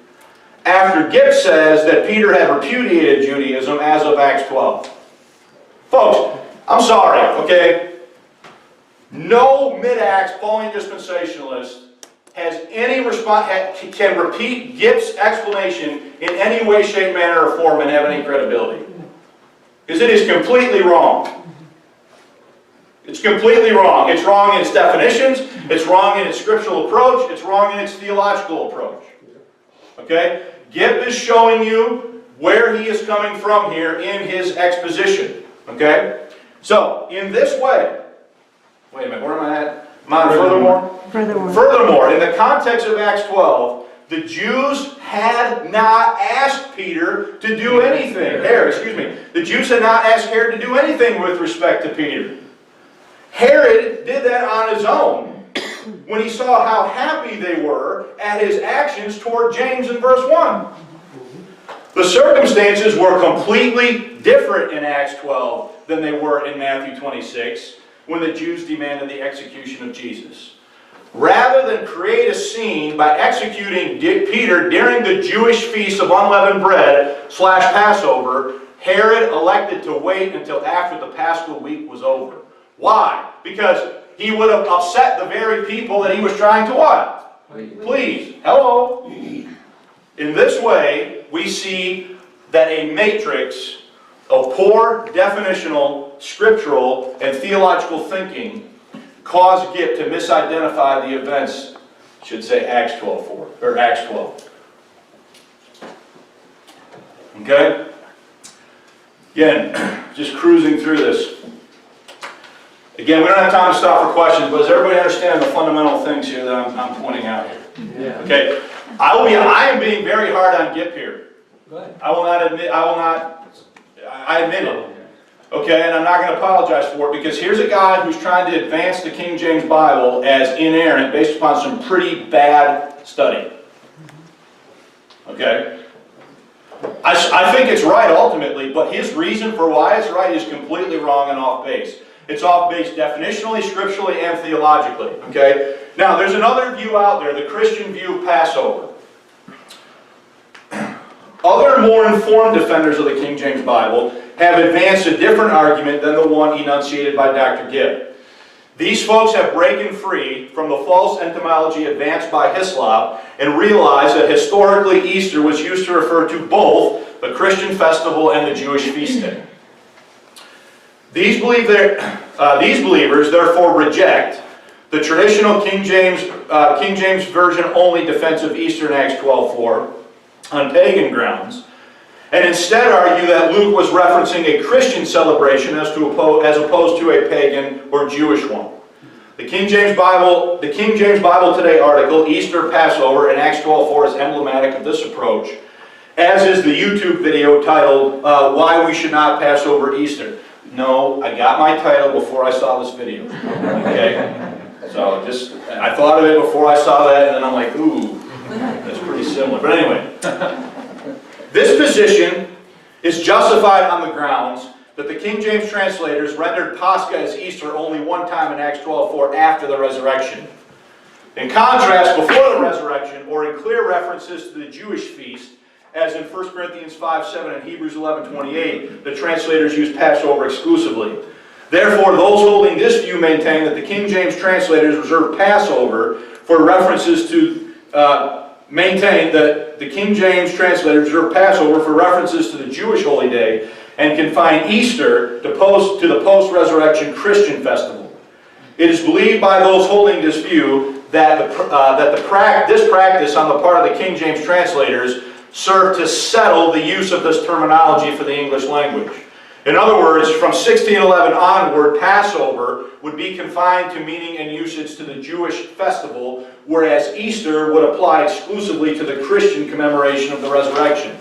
after Gift says that Peter had repudiated Judaism as of Acts 12. Folks, I'm sorry, okay? No mid-Acts Pauline dispensationalist has any can repeat Gift's explanation in any way, shape, manner, or form and have any credibility. Because it is completely wrong. It's completely wrong. It's wrong in its definitions, it's wrong in its scriptural approach, it's wrong in its theological approach. Okay? Gift is showing you where he is coming from here in his exposition. Okay? So, in this way, wait a minute, where am I at? Am I on furthermore? Furthermore, in the context of Acts 12, the Jews had not asked Peter to do anything. The Jews had not asked Herod to do anything with respect to Peter. Herod did that on his own when he saw how happy they were at his actions toward James in verse 1. The circumstances were completely different in Acts 12 than they were in Matthew 26 when the Jews demanded the execution of Jesus. Rather than create a scene by executing Peter during the Jewish feast of unleavened bread / Passover, Herod elected to wait until after the Paschal week was over. Why? Because he would have upset the very people that he was trying to what? Please. Hello. In this way, we see that a matrix of poor definitional, scriptural, and theological thinking caused Gift to misidentify the events, should say Acts 12:4, or Acts 12. Okay? Again, just cruising through this. Again, we don't have time to stop for questions, but does everybody understand the fundamental things here that I'm pointing out here? Yeah. Okay? I am being very hard on Gipp here. Go ahead. I admit it. Okay, and I'm not going to apologize for it, because here's a guy who's trying to advance the King James Bible as inerrant based upon some pretty bad study. Okay? I think it's right ultimately, but his reason for why it's right is completely wrong and off base. It's off base definitionally, scripturally, and theologically. Okay? Now, there's another view out there, the Christian view of Passover. Other more informed defenders of the King James Bible have advanced a different argument than the one enunciated by Dr. Gibb. These folks have broken free from the false etymology advanced by Hislop and realized that historically Easter was used to refer to both the Christian festival and the Jewish feast day. These believers therefore reject the traditional King James Version only defense of Easter in Acts 12:4 on pagan grounds, and instead argue that Luke was referencing a Christian celebration as opposed to a pagan or Jewish one. The King James Bible Today article, Easter Passover in Acts 12:4, is emblematic of this approach, as is the YouTube video titled, Why We Should Not Pass Over Easter. No, I got my title before I saw this video. Okay? So I thought of it before I saw that, and then I'm like, ooh, that's pretty similar. But anyway, this position is justified on the grounds that the King James translators rendered Pascha as Easter only one time in Acts 12:4 after the resurrection. In contrast, before the resurrection, or in clear references to the Jewish feast, as in 1 Corinthians 5:7 and Hebrews 11:28, the translators used Passover exclusively. Therefore, those holding this view maintain that the King James translators reserved Passover for references to maintain that the King James translators reserve Passover for references to the Jewish holy day and confine Easter to the post-resurrection Christian festival. It is believed by those holding this view that this practice on the part of the King James translators served to settle the use of this terminology for the English language. In other words, from 1611 onward, Passover would be confined to meaning and usage to the Jewish festival, whereas Easter would apply exclusively to the Christian commemoration of the resurrection.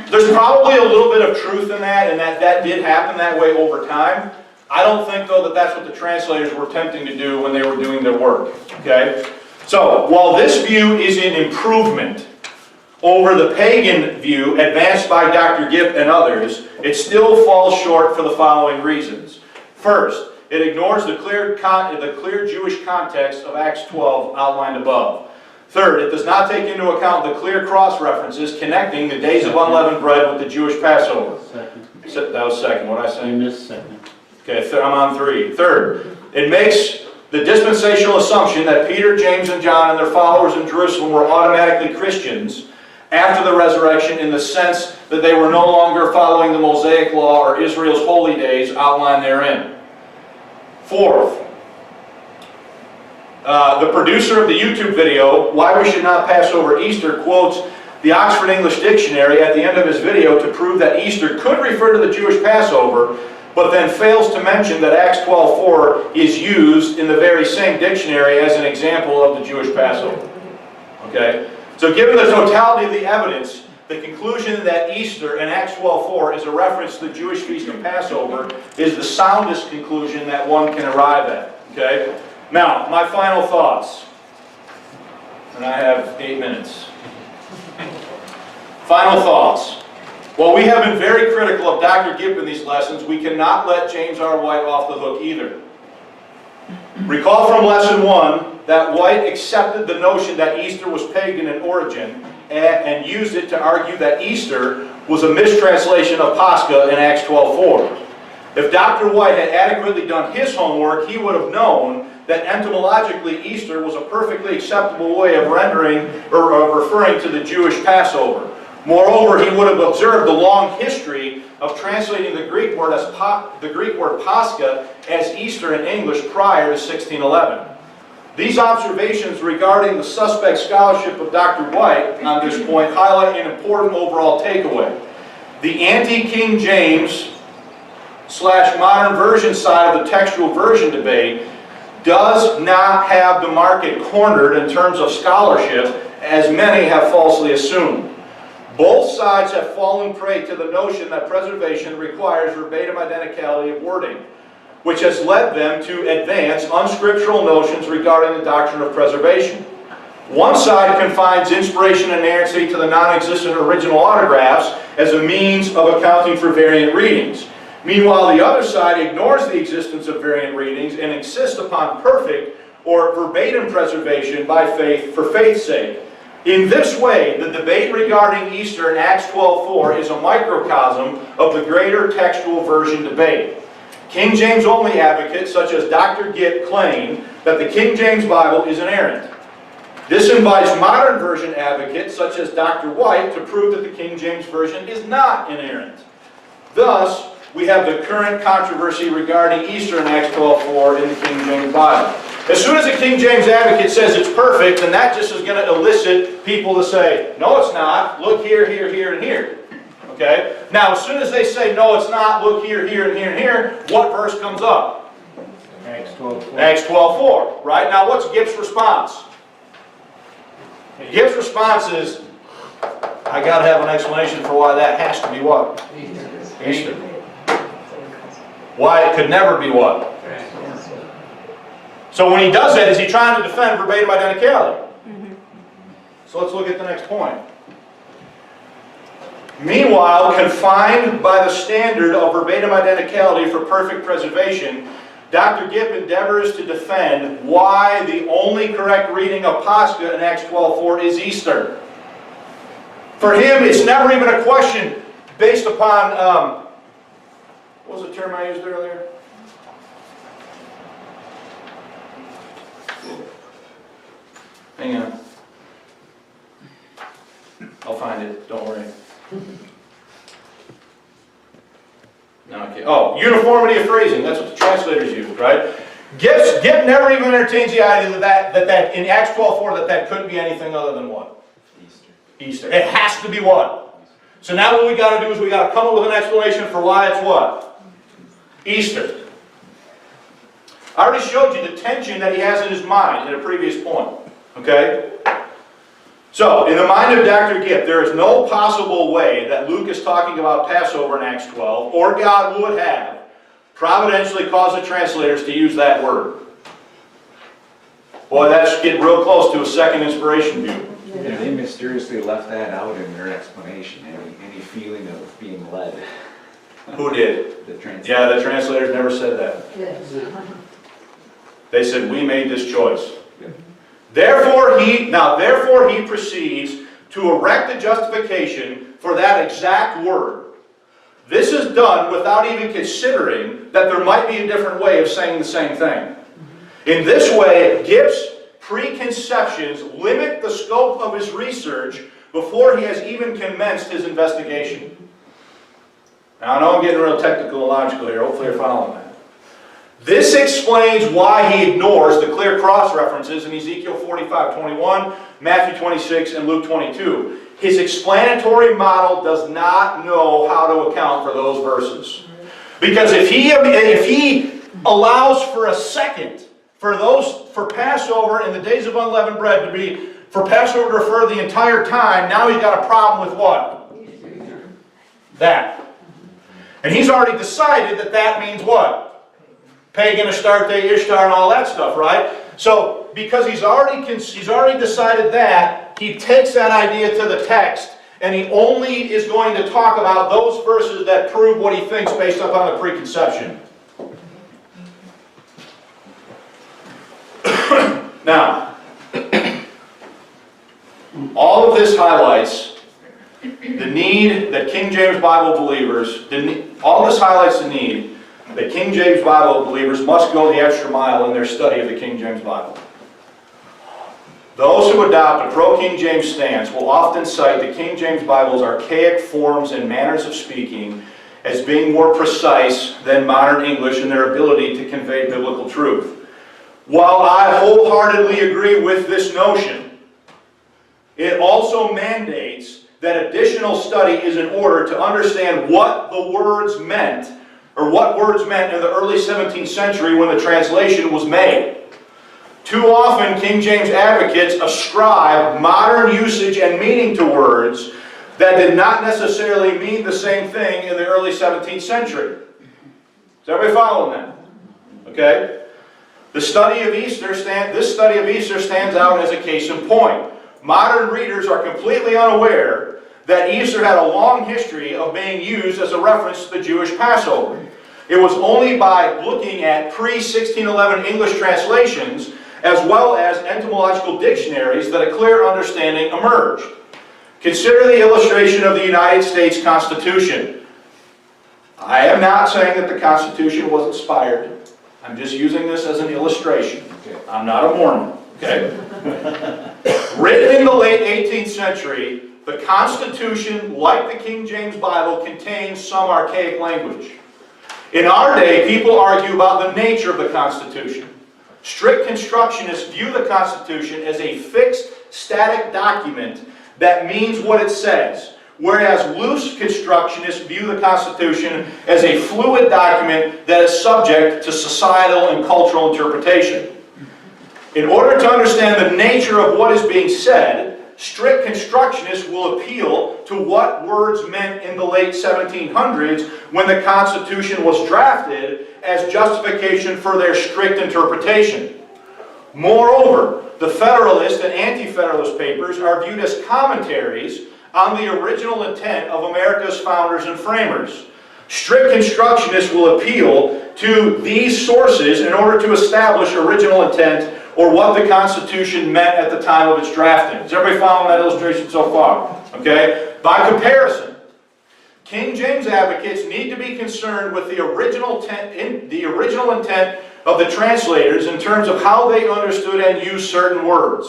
There's probably a little bit of truth in that, and that did happen that way over time. I don't think, though, that that's what the translators were attempting to do when they were doing their work. Okay? So, while this view is an improvement over the pagan view advanced by Dr. Gipp and others, it still falls short for the following reasons. First, it ignores the clear Jewish context of Acts 12 outlined above. Third, it does not take into account the clear cross references connecting the days of unleavened bread with the Jewish Passover. Second. That was second. What did I say? You missed second. Okay, I'm on three. Third, it makes the dispensational assumption that Peter, James, and John and their followers in Jerusalem were automatically Christians after the resurrection, in the sense that they were no longer following the Mosaic law or Israel's holy days outlined therein. Fourth, the producer of the YouTube video, Why We Should Not Pass Over Easter, quotes the Oxford English Dictionary at the end of his video to prove that Easter could refer to the Jewish Passover, but then fails to mention that Acts 12:4 is used in the very same dictionary as an example of the Jewish Passover. Okay? So given the totality of the evidence, the conclusion that Easter in Acts 12:4 is a reference to the Jewish feast of Passover is the soundest conclusion that one can arrive at. Okay? Now, my final thoughts. And I have 8 minutes. Final thoughts. While we have been very critical of Dr. Gipp in these lessons, we cannot let James R. White off the hook either. Recall from lesson 1 that White accepted the notion that Easter was pagan in origin and used it to argue that Easter was a mistranslation of Pascha in Acts 12:4. If Dr. White had adequately done his homework, he would have known that etymologically Easter was a perfectly acceptable way of rendering or of referring to the Jewish Passover. Moreover, he would have observed the long history of translating the Greek word Pascha as Easter in English prior to 1611. These observations regarding the suspect scholarship of Dr. White on this point highlight an important overall takeaway. The anti-King James / modern version side of the textual version debate does not have the market cornered in terms of scholarship, as many have falsely assumed. Both sides have fallen prey to the notion that preservation requires verbatim identicality of wording, which has led them to advance unscriptural notions regarding the doctrine of preservation. One side confines inspiration and inerrancy to the non-existent original autographs as a means of accounting for variant readings. Meanwhile, the other side ignores the existence of variant readings and insists upon perfect or verbatim preservation by faith for faith's sake. In this way, the debate regarding Easter in Acts 12:4 is a microcosm of the greater textual version debate. King James only advocates, such as Dr. Gipp, claim that the King James Bible is inerrant. This invites modern version advocates, such as Dr. White, to prove that the King James Version is not inerrant. Thus, we have the current controversy regarding Easter in Acts 12:4 in the King James Bible. As soon as a King James advocate says it's perfect, then that just is going to elicit people to say, no it's not, look here, here, here, and here. Okay? Now, as soon as they say, no it's not, look here, here, and here, and here, what verse comes up? Acts 12:4. Acts 12:4, right? Now, what's Gibbs' response? Gibbs' response is, I got to have an explanation for why that has to be what? Easter. Why it could never be what? So when he does that, is he trying to defend verbatim identicality? So let's look at the next point. Meanwhile, confined by the standard of verbatim identicality for perfect preservation, Dr. Gipp endeavors to defend why the only correct reading of Pascha in Acts 12:4 is Easter. For him, it's never even a question based upon, what was the term I used earlier? Hang on. I'll find it, don't worry. No, okay. Oh, uniformity of phrasing, that's what the translators use, right? Gift never even entertains the idea that in Acts 12:4 that couldn't be anything other than what? Easter. It has to be what? So now what we got to do is we got to come up with an explanation for why it's what? Easter. I already showed you the tension that he has in his mind at a previous point. Okay? So, in the mind of Dr. Gipp, there is no possible way that Luke is talking about Passover in Acts 12, or God would have providentially caused the translators to use that word. Boy, that's getting real close to a second inspiration view. Yeah, they mysteriously left that out in their explanation, any feeling of being led. Who did? The translators. Yeah, the translators never said that. Yes. They said, we made this choice. Therefore he proceeds to erect a justification for that exact word. This is done without even considering that there might be a different way of saying the same thing. In this way, Gibbs' preconceptions limit the scope of his research before he has even commenced his investigation. Now, I know I'm getting real technical and logical here. Hopefully you're following that. This explains why he ignores the clear cross-references in Ezekiel 45:21, Matthew 26, and Luke 22. His explanatory model does not know how to account for those verses. Because if he allows for a second for Passover and the days of unleavened bread to be, for Passover to refer the entire time, now he's got a problem with what? That. And he's already decided that that means what? Pagan, Astarte, Ishtar, and all that stuff, right? So, because he's already decided that, he takes that idea to the text, and he only is going to talk about those verses that prove what he thinks based upon the preconception. Now, all of this highlights the need that King James Bible believers, all this highlights the need that King James Bible believers must go the extra mile in their study of the King James Bible. Those who adopt a pro-King James stance will often cite the King James Bible's archaic forms and manners of speaking as being more precise than modern English in their ability to convey biblical truth. While I wholeheartedly agree with this notion, it also mandates that additional study is in order to understand what the words meant, or what words meant in the early 17th century when the translation was made. Too often, King James advocates ascribe modern usage and meaning to words that did not necessarily mean the same thing in the early 17th century. Is everybody following that? Okay? This study of Easter stands out as a case in point. Modern readers are completely unaware that Easter had a long history of being used as a reference to the Jewish Passover. It was only by looking at pre-1611 English translations as well as entomological dictionaries that a clear understanding emerged. Consider the illustration of the United States Constitution. I am not saying that the Constitution was inspired. I'm just using this as an illustration. I'm not a Mormon. Okay? Written in the late 18th century, the Constitution, like the King James Bible, contains some archaic language. In our day, people argue about the nature of the Constitution. Strict constructionists view the Constitution as a fixed, static document that means what it says, whereas loose constructionists view the Constitution as a fluid document that is subject to societal and cultural interpretation. In order to understand the nature of what is being said, strict constructionists will appeal to what words meant in the late 1700s when the Constitution was drafted as justification for their strict interpretation. Moreover, the Federalist and Anti-Federalist papers are viewed as commentaries on the original intent of America's founders and framers. Strict constructionists will appeal to these sources in order to establish original intent or what the Constitution meant at the time of its drafting. Is everybody following that illustration so far? Okay? By comparison, King James advocates need to be concerned with the original intent of the translators in terms of how they understood and used certain words.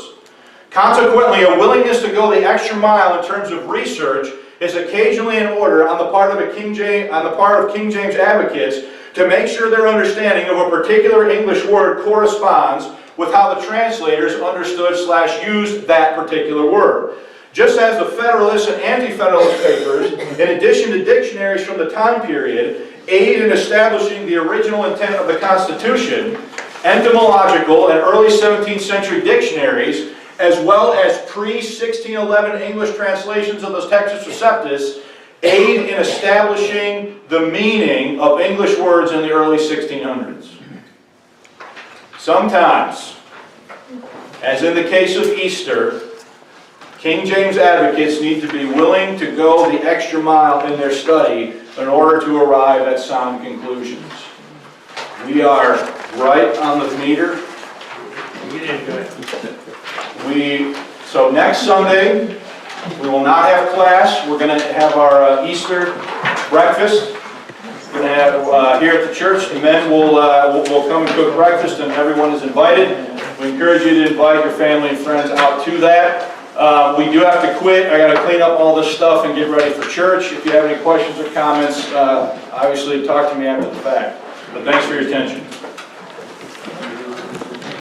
Consequently, a willingness to go the extra mile in terms of research is occasionally in order on the part of King James advocates to make sure their understanding of a particular English word corresponds with how the translators understood/used that particular word. Just as the Federalist and Anti-Federalist papers, in addition to dictionaries from the time period, aid in establishing the original intent of the Constitution, entomological and early 17th century dictionaries, as well as pre-1611 English translations of the Textus Receptus, aid in establishing the meaning of English words in the early 1600s. Sometimes, as in the case of Easter, King James advocates need to be willing to go the extra mile in their study in order to arrive at sound conclusions. We are right on the meter. We didn't do it. So next Sunday, we will not have class. We're going to have our Easter breakfast. We're going to have here at the church. The men will come and cook breakfast, and everyone is invited. We encourage you to invite your family and friends out to that. We do have to quit. I got to clean up all this stuff and get ready for church. If you have any questions or comments, obviously talk to me after the fact. But thanks for your attention.